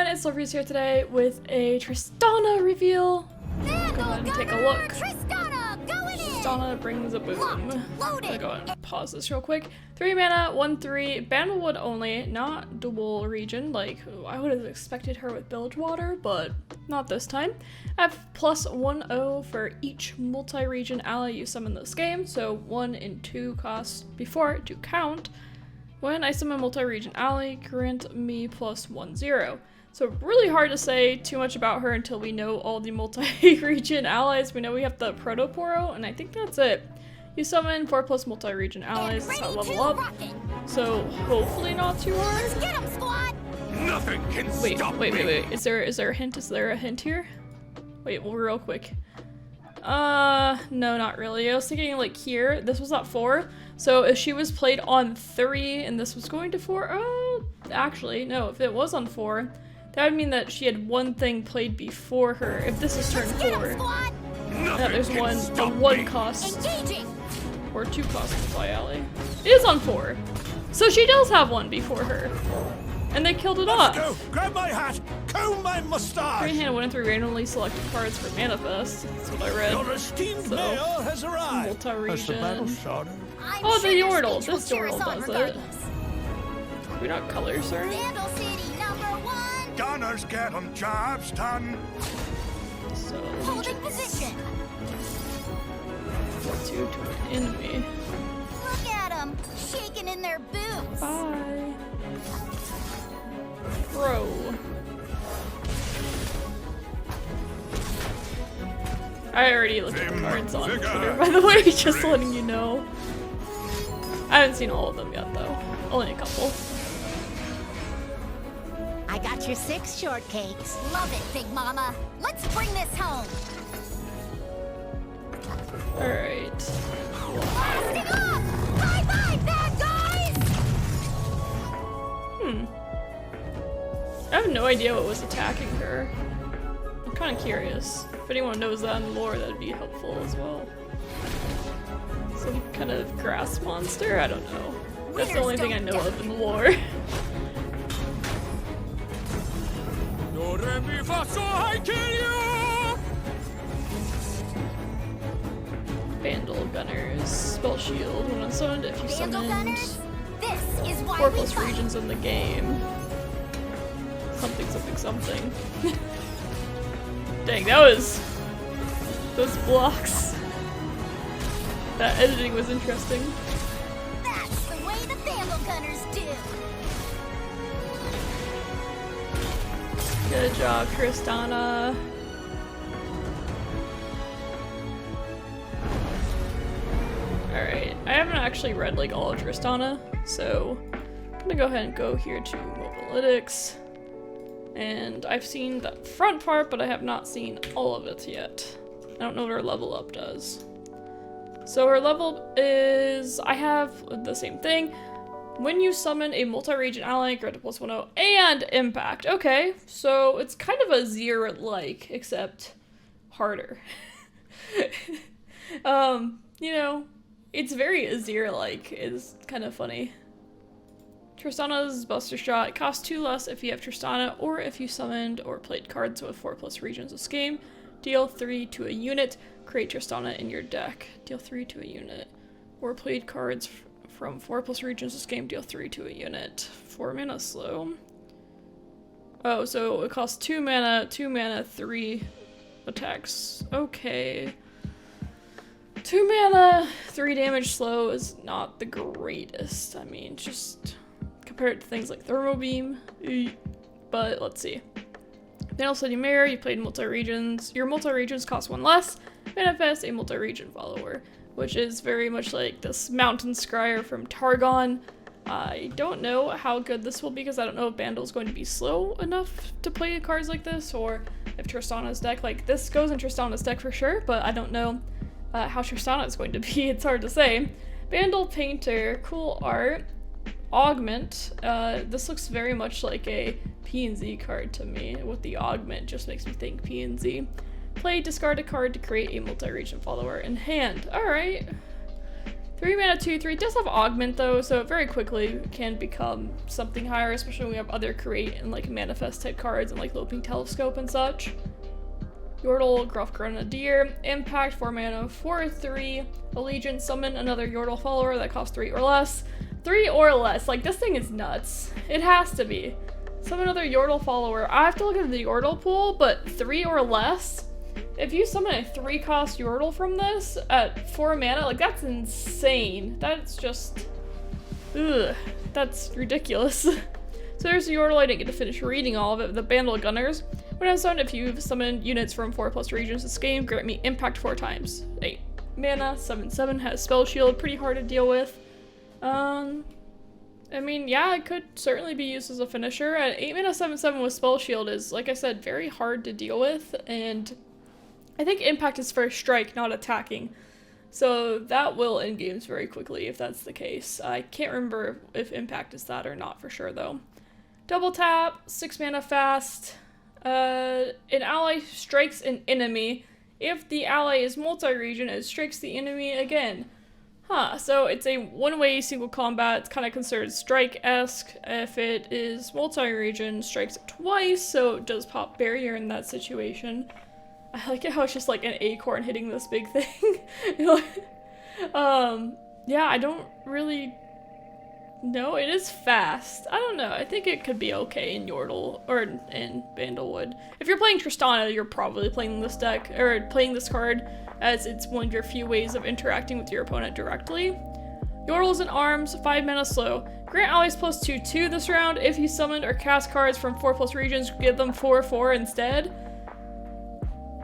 everyone, it's Silverius here today with a Tristana reveal. Go ahead and take a look. Tristana brings a boom. I'm gonna go ahead and pause this real quick. 3 mana, 1/3, Bandlewood only, not dual region, like I would have expected her with Bilgewater, but not this time. I have +1/0 for each multi-region ally you summon this game, so 1 and 2 costs before to count. When I summon multi-region ally, grant me +1/0. So really hard to say too much about her until we know all the multi-region allies. We know we have the Protoporo, and I think that's it. You summon 4+ multi-region allies, that's how I level up. So hopefully not too hard. Let's get 'em, squad. Nothing can stop me. Wait. Is there a hint? Is there a hint here? Wait, well, real quick. No, not really. I was thinking like here, this was at 4. So if she was played on 3 and this was going to 4, actually, no, if it was on 4, that would mean that she had one thing played before her. If this is turn 4, that there's a 1 cost or 2 cost multi ally. It is on 4. So she does have one before her. And they killed it off. Let's go. Grab my hat, comb my mustache. Green hand 1 and 3 randomly selected cards for Manifest. That's what I read. Your esteemed mayor has arrived. Multi-region. Oh, the Yordle. This Yordle does it. We're not colors, sir. Vandal City #1. Gunners get 'em, jobs done. So Holding position. 4/2 to an enemy. Look at 'em, shaking in their boots. Bye. Bro. I already looked at the cards on Twitter, by the way, just letting you know. I haven't seen all of them yet, though. Only a couple. I got your 6 shortcakes. Love it, Big Mama. Let's bring this home. Alright. Blasting off! Bye-bye, bad guys! I have no idea what was attacking her. I'm kind of curious. If anyone knows that in lore, that'd be helpful as well. Some kind of grass monster? I don't know. That's the only thing I know of in lore. Vandal Gunners. Spell Shield. When unsummoned, if you Vandal summoned Gunners, this is why 4+ we fight. regions in the game. Something. Dang, that was... those blocks. That editing was interesting. That's the way the Vandal Gunners do. Good job, Tristana. Alright, I haven't actually read like all of Tristana, so I'm gonna go ahead and go here to Mobalytics. And I've seen the front part, but I have not seen all of it yet. I don't know what her level up does. So her level is, I have the same thing. When you summon a multi-region ally, grant a +1/0 and impact. Okay, so it's kind of a Azir-like, except harder. You know, it's very Azir-like. It's kind of funny. Tristana's Buster Shot costs 2 less if you have Tristana or if you summoned or played cards with 4+ regions this game. Deal 3 to a unit. Create Tristana in your deck. Deal 3 to a unit. Or played cards from 4+ regions this game. Deal 3 to a unit. 4 mana slow. Oh, so it costs 2 mana, 3 attacks. Okay. 2 mana, 3 damage slow is not the greatest. I mean, just compared to things like Thermo Beam. But let's see. Vandal City Mayor, you played multi-regions. Your multi-regions cost 1 less. Manifest a multi-region follower, which is very much like this Mountain Scryer from Targon. I don't know how good this will be because I don't know if Bandle's going to be slow enough to play cards like this, or if Tristana's deck, like this goes in Tristana's deck for sure, but I don't know how Tristana is going to be. It's hard to say. Vandal Painter, cool art. Augment, this looks very much like a P&Z card to me. With the augment, just makes me think P&Z. Play, discard a card to create a multi-region follower in hand. Alright. 3 mana 2/3 does have augment though, so it very quickly can become something higher, especially when we have other create and like manifest type cards and like Loping Telescope and such. Yordle, Gruff Grenadier, Impact, 4 mana 4/3, Allegiance, summon another Yordle follower that costs 3 or less. 3 or less, like this thing is nuts. It has to be. Summon another Yordle follower. I have to look at the Yordle pool, but 3 or less? If you summon a 3-cost Yordle from this at 4 mana, like that's insane. That's just, ugh, that's ridiculous. So there's the Yordle. I didn't get to finish reading all of it. The Bandle of Gunners. When I'm summoned, if you've summoned units from 4+ regions this game, grant me impact 4 times. 8 mana, 7/7, has Spell Shield, pretty hard to deal with. I mean, yeah, it could certainly be used as a finisher. At 8 mana, 7/7 with Spell Shield is, like I said, very hard to deal with, and I think impact is for strike, not attacking. So that will end games very quickly if that's the case. I can't remember if impact is that or not for sure though. Double tap, 6 mana fast. An ally strikes an enemy. If the ally is multi-region, it strikes the enemy again. Huh, so it's a one-way single combat. It's kind of considered strike-esque. If it is multi-region, strikes it twice, so it does pop barrier in that situation. I like it how it's just like an acorn hitting this big thing. Yeah, I don't really know. It is fast. I don't know. I think it could be okay in Yordle or in Bandlewood. If you're playing Tristana, you're probably playing this deck or playing this card, as it's one of your few ways of interacting with your opponent directly. Yordles and Arms, 5 mana slow. Grant allies +2/2 this round. If you summoned or cast cards from 4+ regions, give them 4/4 instead.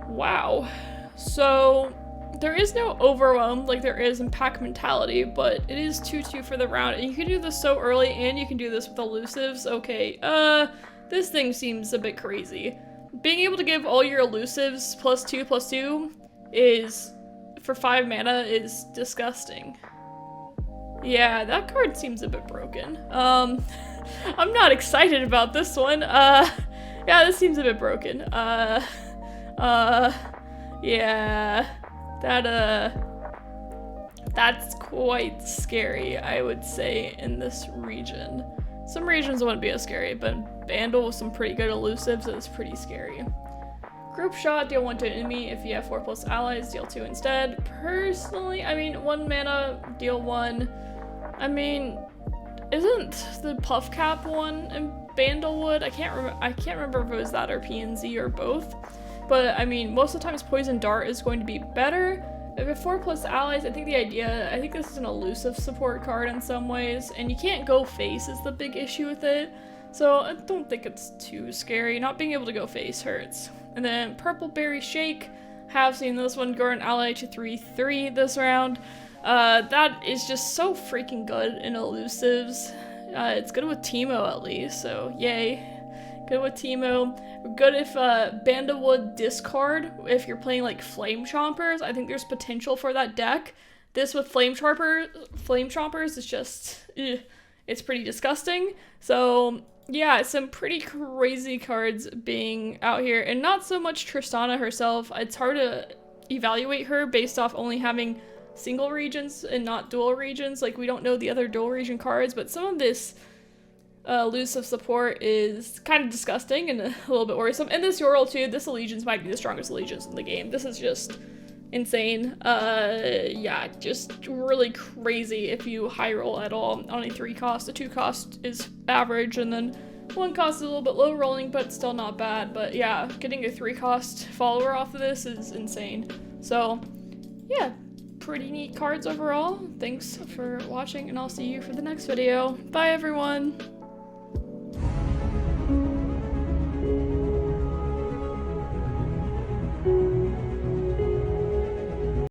Wow. So there is no overwhelm like there is in Pack Mentality, but it is 2/2 for the round. And you can do this so early, and you can do this with elusives. Okay, this thing seems a bit crazy. Being able to give all your elusives +2/2 is, for 5 mana, is disgusting. Yeah, that card seems a bit broken. I'm not excited about this one. Yeah, this seems a bit broken. Yeah, that's quite scary, I would say, in this region. Some regions wouldn't be as scary, but Bandle with some pretty good elusives is pretty scary. Group Shot, deal 1 to an enemy. If you have 4+ allies, deal 2 instead. Personally, I mean, 1 mana, deal 1. I mean, isn't the Puff Cap one in Bandlewood? I can't remember if it was that or PNZ or both. But I mean, most of the times Poison Dart is going to be better. If you have 4+ allies, I think this is an elusive support card in some ways, and you can't go face is the big issue with it. So I don't think it's too scary. Not being able to go face hurts. And then Purple Berry Shake, have seen this one, grow an ally to 3/3 this round. That is just so freaking good in elusives. It's good with Teemo at least, so yay. Good with Teemo. Good if Bandlewood discard, if you're playing like Flame Chompers. I think there's potential for that deck. This with Flame Chompers is just, it's pretty disgusting. So yeah, some pretty crazy cards being out here, and not so much Tristana herself. It's hard to evaluate her based off only having single regions and not dual regions. Like, we don't know the other dual region cards, but some of this elusive support is kind of disgusting and a little bit worrisome. And this Yordle too, this Allegiance might be the strongest Allegiance in the game. This is just insane. Yeah, just really crazy if you high roll at all on a 3-cost. A 2-cost is average, and then 1 cost is a little bit low rolling, but still not bad. But yeah, getting a 3-cost follower off of this is insane. So yeah, pretty neat cards overall. Thanks for watching, and I'll see you for the next video. Bye everyone!